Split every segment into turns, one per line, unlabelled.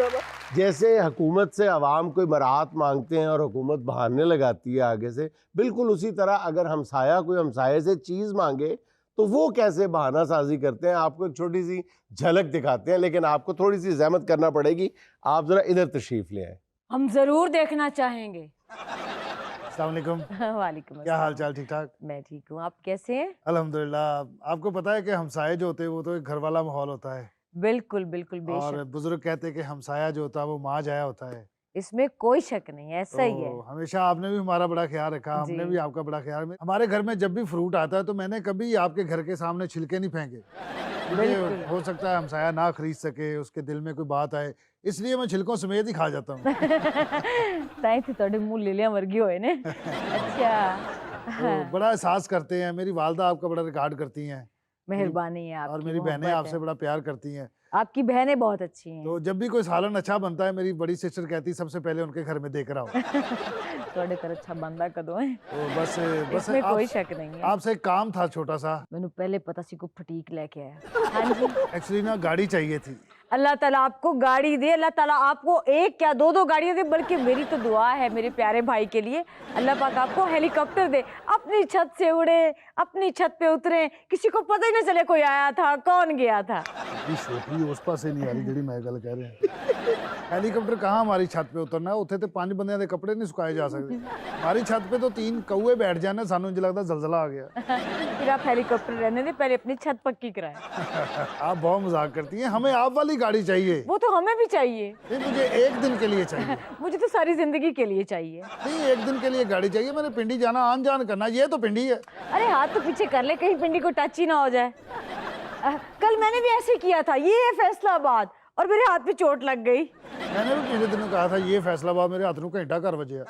साहब, जैसे हुकूमत से अवाम कोई बरात मांगते हैं और हुकूमत बहाने लगाती है आगे से, बिल्कुल उसी तरह अगर हमसाया कोई हमसाये से चीज़ मांगे तो वो कैसे बहाना साजी करते हैं। आपको एक छोटी सी झलक दिखाते हैं, लेकिन आपको थोड़ी सी जहमत करना पड़ेगी। आप जरा इधर तशरीफ ले आए।
हम जरूर देखना चाहेंगे।
अस्सलाम वालेकुम।
वालेकुम
क्या हाल
अस्सलाम।
चाल? ठीक ठाक?
मैं ठीक हूँ, आप कैसे हैं?
अल्हम्दुलिल्लाह। आपको पता है कि हमसाये जो होते हैं वो तो एक घर वाला माहौल होता है,
बिल्कुल बिल्कुल
और
बेशक,
बुजुर्ग कहते हैं कि हमसाया जो होता है वो माँ जाया होता है।
इसमें कोई शक नहीं है, ऐसा ही है।
तो हमेशा आपने भी हमारा बड़ा ख्याल रखा, हमने
जी।
भी आपका बड़ा ख्याल। हमारे घर में जब भी फ्रूट आता है तो मैंने कभी आपके घर के सामने छिलके नहीं फेंके, क्योंकि
बिल्कुल।
हो सकता है हमसाया ना खरीद सके, उसके दिल में कोई बात आए, इसलिए मैं छिलकों समेत ही खा जाता हूँ।
ताई थे थोड़े मुंह लिलियां वर्गी होए ने। अच्छा।
तो बड़ा एहसास करते हैं। मेरी वालदा आपका बड़ा रिकॉर्ड करती हैं,
मेहरबानी है
और
आपकी,
मेरी बहनें
मोहब्बत
आपसे
है।
बड़ा प्यार करती हैं।
आपकी बहनें बहुत अच्छी हैं।
तो जब भी कोई सालन अच्छा बनता है, मेरी बड़ी सिस्टर कहती है सबसे पहले उनके घर में देकर आओ।
थोड़े तर अच्छा बंदा कदों है,
तो बस
इसमें कोई शक नहीं है।
आपसे एक काम था छोटा सा।
मैंने पहले पता सी को फटीक लेके आया। हाँ जी।
एक्चुअली ना गाड़ी चाहिए थी।
अल्लाह ताला आपको गाड़ी दे, अल्लाह ताला आपको एक क्या दो दो गाड़ियां दे, बल्कि मेरी तो दुआ है मेरे प्यारे भाई के लिए, अल्लाह पाक आपको हेलीकॉप्टर दे, अपनी छत से उड़े, अपनी छत पे उतरे, किसी को पता ही ना चले कोई आया था कौन गया था।
ये छोटी उस पासे नहीं आ रही जेडी मैं गल कह रहे हैं। हेलीकॉप्टर कहाँ हमारी छत पे उतरना है? उत्थे तो 5 बंदियां दे कपड़े नहीं सुखाए जा सकते। हमारी छत पे तो 3 कौए बैठ जाने, सानू मुझे लगता जलजला आ गया।
फिर आप हेलीकॉप्टर रहने दे, पहले अपनी छत पक्की कराएं।
आप बहुत मजाक करती हैं। हमें आप वाली गाड़ी चाहिए।
वो तो हमें भी चाहिए।
नहीं, मुझे एक दिन के लिए चाहिए।
मुझे तो सारी जिंदगी के लिए चाहिए।
नहीं, एक दिन के लिए गाड़ी चाहिए। मैंने पिंडी जाना, आन जान करना। ये तो पिंडी है।
अरे हाथ तो पीछे कर ले, कहीं पिंडी को टच ही ना हो जाए। कल मैंने भी ऐसे किया था, ये है फैसलाबाद, और मेरे हाथ पे चोट लग गई।
मैंने भी पिछले दिनों कहा था ये फैसलाबाद, मेरे हाथ में घंटा कर बजे।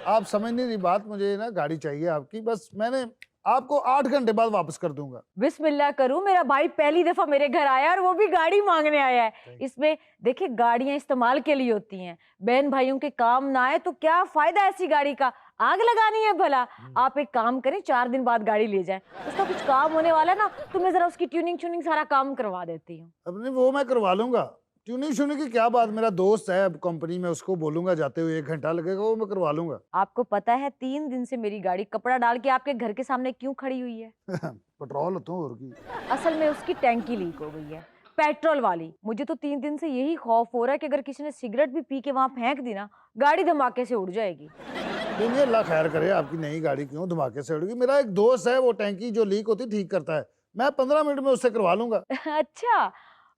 आप समझ नहीं रही बात। मुझे ना गाड़ी चाहिए आपकी, बस मैंने आपको 8 घंटे बाद वापस कर दूंगा।
बिस्मिल्लाह करूं, मेरा भाई पहली दफा मेरे घर आया और वो भी गाड़ी मांगने आया है। इसमें देखिए गाड़ियां इस्तेमाल के लिए होती हैं, बहन भाइयों के काम ना आए तो क्या फायदा ऐसी गाड़ी का, आग लगानी है भला। आप एक काम करें, 4 दिन बाद गाड़ी ले जाएं, उसका कुछ काम होने वाला है ना, तो मैं जरा उसकी ट्यूनिंग सारा काम करवा देती हूँ।
अपने वो मैं करवा लूंगा। ट्यूनिंग शुनिंग की क्या बात, मेरा दोस्त है कंपनी में, उसको बोलूंगा जाते हुए 1 घंटा लगेगा, वो मैं करवा लूंगा।
आपको पता है 3 दिन से मेरी गाड़ी कपड़ा डाल के आपके घर के सामने क्यों खड़ी हुई है?
पेट्रोल होता हूँ और की।
असल में उसकी टैंकी लीक हो गई है, पेट्रोल वाली। मुझे तो 3 दिन से यही खौफ हो रहा है कि अगर किसी ने सिगरेट भी पी के वहां फेंक दी ना, गाड़ी धमाके से उड़ जाएगी।
नहीं, अल्लाह खैर करे, आपकी नई गाड़ी क्यों धमाके से उड़ेगी। मेरा एक दोस्त है, वो टैंकी जो लीक होती ठीक करता है, मैं 15 मिनट में उससे करवा लूंगा।
अच्छा,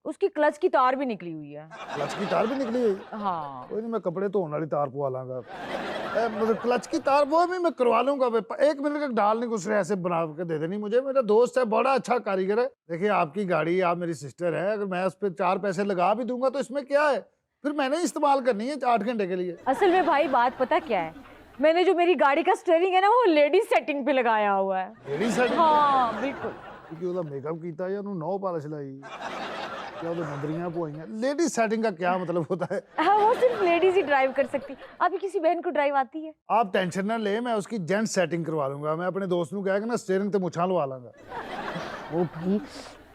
उसकी क्लच की तार भी निकली हुई है।
क्लच की तार भी निकली हुई?
हाँ।
कोई नहीं, मैं कपड़े धोने वाली तार पवा लांगा। मतलब क्लच की तार वो भी मैं करवा लूंगा। 1 मिनट का डाल नहीं, कुछ ऐसे बना के दे देनी मुझे। मेरा दोस्त है, बड़ा अच्छा कारीगर है। देखिए आपकी गाड़ी, आप मेरी सिस्टर है, अगर मैं उस पर 4 पैसे लगा भी दूंगा तो इसमें क्या है, फिर मैंने इस्तेमाल करनी है 8 घंटे के लिए।
असल में भाई बात पता क्या है, मैंने जो मेरी गाड़ी का स्टीयरिंग है ना, वो लेडीज सेटिंग पे लगाया हुआ है।
Ladies setting?
हाँ बिल्कुल।
क्योंकि ਉਹਦਾ मेकअप कीता या ਉਹਨੂੰ नौ पालिश लाई, क्या ਉਹਦੇ नंदरियां पवाईयां। लेडीज सेटिंग का क्या मतलब होता है?
हाँ, वो सिर्फ लेडीज ही ड्राइव कर सकती। अभी किसी बहन को ड्राइव आती है?
आप टेंशन ना ले, मैं उसकी जेंट सेटिंग करवा लूंगा। मैं अपने दोस्त को कहा कि ना स्टीयरिंग ते मुछां लवा लांगा।
वो भाई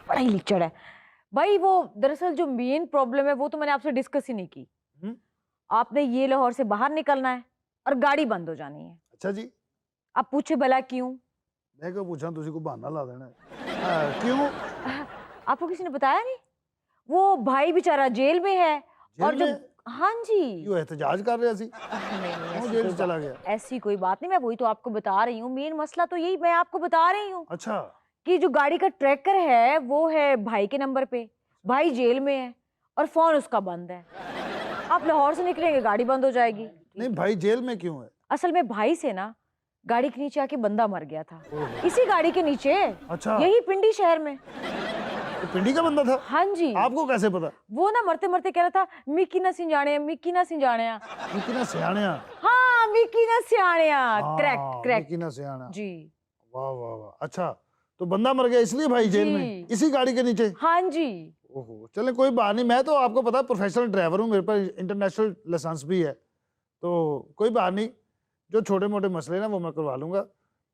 बड़ा ही लिचड़ है भाई। वो दरअसल जो मेन प्रॉब्लम है वो तो मैंने आपसे डिस्कस ही नहीं की। आपने ये लाहौर से बाहर निकलना है और गाड़ी बंद हो जानी है।
अच्छा जी।
आप पूछे भला क्यों?
मैं क्यों पूछा, तुझे को बहाना ला देना है। क्यों?
आपको किसी ने बताया नहीं? वो भाई बेचारा जेल में है। और जो हाँ जी,
क्यों एहतजाज कर रहे सी?
नहीं,
जेल चला गया?
ऐसी कोई बात नहीं, मैं वही तो आपको बता रही हूँ। मेन मसला तो यही मैं आपको बता रही हूँ।
अच्छा।
कि जो गाड़ी का ट्रैकर है वो है भाई के नंबर पे, भाई जेल में है और फोन उसका बंद है। आप लाहौर से निकलेंगे गाड़ी बंद हो जाएगी।
नहीं, भाई जेल में क्यों है?
असल में भाई से ना गाड़ी के नीचे आके बंदा मर गया था, इसी गाड़ी के नीचे।
अच्छा।
यही पिंडी शहर में।
तो पिंडी का बंदा था?
हाँ जी।
आपको कैसे पता?
वो ना मरते मरते कह रहा था मिकी ना सिंजाने, मिकी ना सिंजाने।
मिकी ना सियाणिया।
हाँ, मिकी ना सियाने। Crack crack.
मिकी ना सियाणा
जी।
वाह वाह वाह। अच्छा, तो बंदा मर गया इसलिए भाई जेल में, इसी गाड़ी के नीचे?
हाँ जी।
ओहो, चले कोई बात नहीं। मैं तो आपको पता है प्रोफेशनल ड्राइवर हूँ, मेरे पास इंटरनेशनल लाइसेंस भी है, तो कोई बात नहीं। जो छोटे मोटे मसले ना वो मैं करवा लूंगा।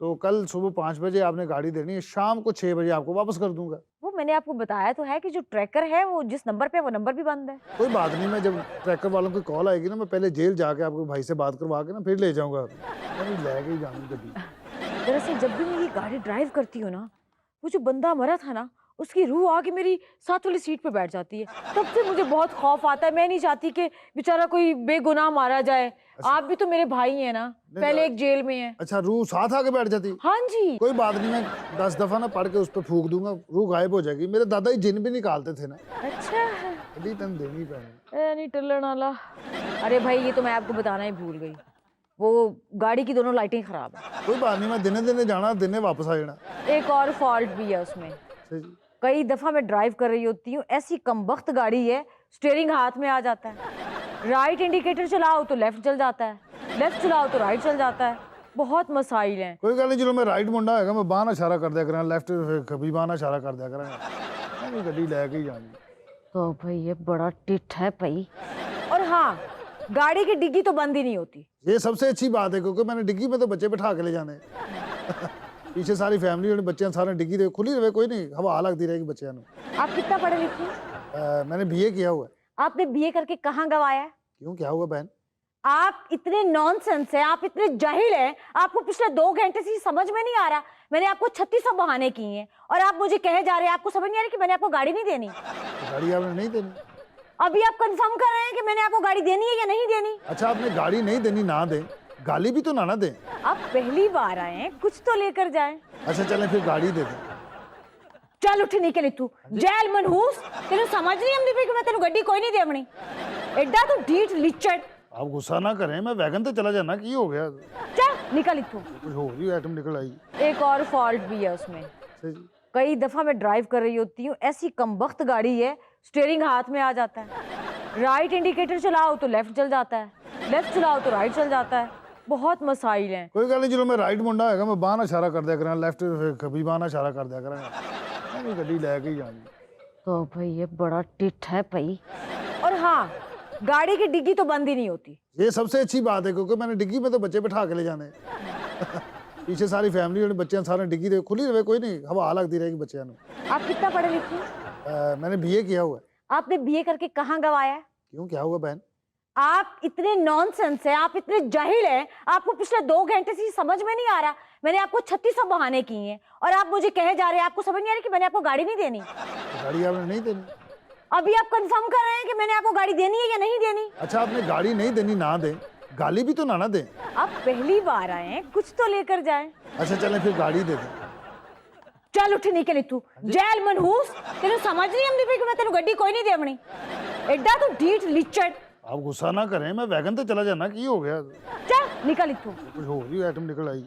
तो कल सुबह 5 बजे आपने गाड़ी देनी है, शाम को 6 बजे आपको वापस कर दूंगा।
वो मैंने आपको बताया तो है कि जो ट्रैकर है वो जिस नंबर पे है वो नंबर भी बंद है।
कोई बात नहीं, मैं जब ट्रैकर वालों की कॉल आएगी ना, मैं पहले जेल जाके आपके भाई से बात करवा के ना फिर ले जाऊंगा। मैं लेके ही जाऊंगा गड्डी।
दरअसल जब भी मैं ये गाड़ी ड्राइव करती हूँ ना, वो जो बंदा मरा था ना, उसकी रूह आके मेरी साथ वाली सीट पे बैठ जाती है। तब से मुझे बहुत खौफ आता है। मैं नहीं चाहती कि बेचारा कोई बेगुनाह मारा जाए। आप भी तो मेरे भाई हैं ना, पहले एक जेल में है।
अच्छा, रूह साथ आके बैठ जाती?
हाँ जी।
कोई बात नहीं, मैं 10 दफा ना पढ़ के उस पर फूक दूंगा, रूह गायब हो जाएगी। मेरे दादा ही जिन भी निकालते थे ना।
अच्छा,
अभी तन देनी पैनी।
नहीं टल्लण वाला। अरे भाई, ये तो मैं आपको बताना ही भूल गई, वो गाड़ी की दोनों लाइटें खराब है।
कोई बात नहीं, मैं दिने दिने जाना, दिने वापस आ जाना।
एक और फॉल्ट भी है उसमें। कई दफा मैं ड्राइव कर रही होती हूँ, ऐसी कमबख्त गाड़ी है, स्टीयरिंग हाथ में आ जाता है। राइट इंडिकेटर चलाओ तो लेफ्ट चल जाता है, लेफ्ट चलाओ तो राइट चल जाता है। बहुत मसाइल हैं।
कोई गल नहीं, चलो मैं राइट मुंडा होगा, मैं बाहर इशारा कर दिया करा, लेफ्ट कभी बाहर इशारा कर दिया करा। मैं गड्डी लेके ही जानी।
तो भाई ये बड़ा टिट है भाई। और हाँ, गाड़ी की डिग्गी तो बंद ही नहीं होती।
ये सबसे अच्छी बात है, क्योंकि मैंने डिग्गी में तो बच्चे बिठा के ले जाने हैं। पीछे सारी फैमिली और बच्चे सारे डिग्गी दे खुली रहे, कोई नहीं, हवा लगती रहेगी बच्चों को।
आप कितना पढ़े लिखे हैं?
मैंने बीए किया हुआ है।
आपने बीए करके कहाँ गवाया है?
क्यों, क्या हुआ बहन?
आप इतने नॉनसेंस हैं, आप इतने जाहिल हैं, आपको पिछले 2 घंटे से समझ में नहीं आ रहा। मैंने आपको 3600 बहाने किए हैं और आप मुझे कहे जा रहे हैं आपको समझ नहीं आ रही कि मैंने आपको गाड़ी नहीं देनी।
गाड़ी आपने नहीं देनी?
अभी आप कंफर्म कर रहे हैं कि मैंने आपको गाड़ी देनी है या नहीं देनी?
अच्छा, आपने गाड़ी नहीं देनी, ना दें, गाली भी तो ना दें।
आप पहली बार आए हैं, कुछ तो लेकर जाएं।
अच्छा चलें, फिर गाड़ी दे दें।
चल उठ निकल तू जेल मनहूस। तेरे समझ नहीं आती पई कि मैं तेरे गड्डी कोई नहीं देवनी। एडा तू ढीठ लिचड़।
आप गुस्सा ना करें, मैं वैगन तो चला जाना, की हो गया?
चल निकल इत्थों।
कुछ हो रही आइटम निकल आई।
एक और फॉल्ट भी है उसमें। कई दफा मैं ड्राइव कर रही होती हूँ, ऐसी कमबख्त गाड़ी है, स्टीयरिंग हाथ में आ जाता है। राइट इंडिकेटर चलाओ तो लेफ्ट चल जाता है, लेफ्ट चलाओ तो राइट चल जाता है। बहुत मसाइल हैं।
कोई गल नहीं, चलो मैं राइट मुंडा होगा, मैं बाहर इशारा कर दिया करा, लेफ्ट कभी बाहर इशारा कर दिया करा। मैं गड्डी लेके ही जानी।
तो भाई ये बड़ा टिट है भाई। और हाँ, गाड़ी की डिग्गी तो बंद ही नहीं होती।
ये सबसे अच्छी बात है, क्योंकि मैंने डिग्गी में तो बच्चे बिठा के ले जाने हैं। पीछे सारी फैमिली और बच्चे सारे डिग्गी दे खुली रहे, कोई नहीं, हवा लगती रहेगी बच्चों को।
आप कितना पढ़े लिखे हैं?
मैंने बीए किया हुआ है।
आपने बीए करके कहाँ गवाया है?
क्यों, क्या हुआ बहन?
आप इतने नॉनसेंस हैं, आप इतने जाहिल हैं, आपको पिछले 2 घंटे से समझ में नहीं आ रहा। मैंने आपको 3600 बहाने किए हैं और आप मुझे कहे जा रहे हैं आपको समझ नहीं आ रही कि मैंने आपको गाड़ी नहीं देनी।
गाड़ी आपने नहीं देनी?
अभी आप कंफर्म कर रहे हैं कि मैंने आपको गाड़ी देनी है या नहीं देनी?
अच्छा, आपने गाड़ी नहीं देनी, ना दें, गाली भी तो ना दें।
आप पहली बार आए हैं, कुछ तो लेकर जाएं।
अच्छा चलें, फिर गाड़ी दे दें।
चल उठ निकल तू जेल मनहूस। तेरे समझ नहीं आती पई कि मैं तेरे गड्डी कोई नहीं देवनी। एडा तू ढीठ लिचड़।
आप गुस्सा ना करें, मैं वैगन तो चला जाना, की हो गया?
चल निकल इत्थों।
कुछ हो रही आइटम निकल आई।